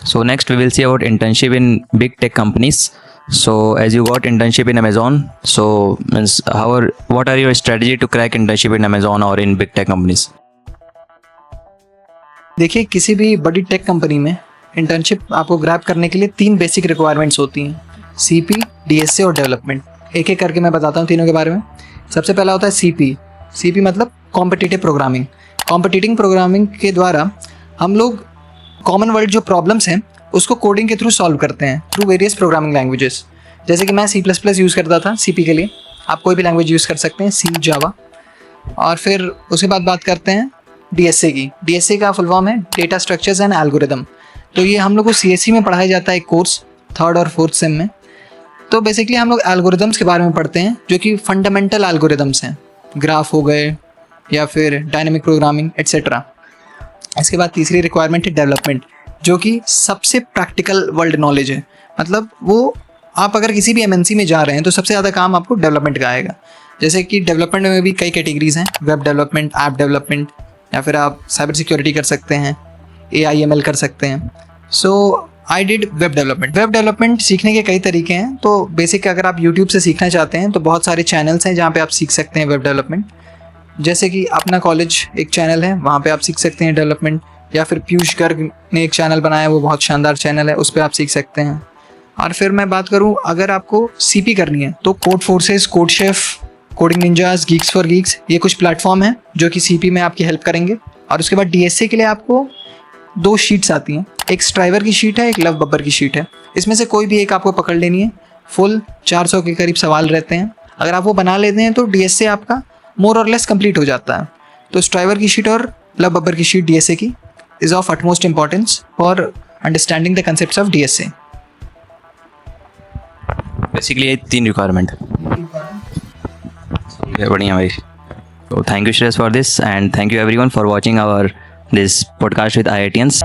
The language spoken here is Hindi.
So next we will see about internship in big tech companies. So as you got internship in Amazon, so means what are your strategy to crack internship in Amazon or in big tech companies? देखिए, किसी भी बड़ी टेक कंपनी में इंटर्नशिप आपको ग्रैब करने के लिए 3 बेसिक रिक्वायरमेंट्स होती हैं, सीपी, डीएसए और डेवलपमेंट। एक एक करके मैं बताता हूँ तीनों के बारे में। सबसे पहला होता है सीपी। सीपी मतलब कॉम्पिटिटिव प्रोग्रामिंग। कॉम्पिटिटिव प्रोग्रामिंग के द्वारा हम लोग कॉमन वर्ल्ड जो प्रॉब्लम्स हैं उसको कोडिंग के थ्रू सॉल्व करते हैं थ्रू वेरियस प्रोग्रामिंग लैंग्वेजेस। जैसे कि मैं C++ यूज़ करता था सीपी के लिए, आप कोई भी लैंग्वेज यूज़ कर सकते हैं, सी, जावा। और फिर उसके बाद बात करते हैं डीएसए की। डीएसए का फुल फॉर्म है डेटा स्ट्रक्चर्स एंड एल्गोरिदम। तो ये हम लोग को सीएससी में पढ़ाया जाता है एक कोर्स 3rd और 4th सेम में। तो बेसिकली हम लोग एल्गोरिदम्स के बारे में पढ़ते हैं जो कि फंडामेंटल एल्गोरिदम्स हैं, ग्राफ हो गए या फिर डायनेमिक प्रोग्रामिंग एट्सेट्रा। इसके बाद तीसरी रिक्वायरमेंट है डेवलपमेंट, जो कि सबसे प्रैक्टिकल वर्ल्ड नॉलेज है। मतलब वो आप अगर किसी भी एमएनसी में जा रहे हैं तो सबसे ज़्यादा काम आपको डेवलपमेंट का आएगा। जैसे कि डेवलपमेंट में भी कई कैटेगरीज हैं, वेब डेवलपमेंट, ऐप डेवलपमेंट, या फिर आप साइबर सिक्योरिटी कर सकते हैं, AIML कर सकते हैं। So I did web development. Web development सीखने के कई तरीके हैं। तो बेसिक अगर आप यूट्यूब से सीखना चाहते हैं तो बहुत सारे चैनल्स हैं जहाँ पे आप सीख सकते हैं वेब डेवलपमेंट। जैसे कि अपना कॉलेज एक चैनल है, वहाँ पे आप सीख सकते हैं डेवलपमेंट, या फिर पीयूष गर्ग ने एक चैनल बनाया, वो बहुत शानदार चैनल है, उस पर आप सीख सकते हैं। और फिर मैं बात करूँ अगर आपको सीपी करनी है तो code forces, code chef, coding ninjas, Geeks for Geeks, ये कुछ प्लेटफॉर्म हैं जो कि सीपी में आपकी हेल्प करेंगे। और उसके बाद डीएसए के लिए आपको 2 शीट्स आती हैं, एक स्ट्राइवर की शीट है, एक लव बब्बर की शीट है। इसमें से कोई भी एक आपको पकड़ लेनी है। फुल 400 के करीब सवाल रहते हैं। अगर आप वो बना लेते हैं तो डीएसए आपका मोर और लेस कंप्लीट हो जाता है। तो स्ट्राइवर की शीट और लव बब्बर की शीट डीएसए की is of utmost importance for understanding the concepts of DSA. Basically ये 3 रिक्वायरमेंट। बढ़िया भाई। So thank you Shreya for this, and thank you everyone for watching our this podcast with IITians.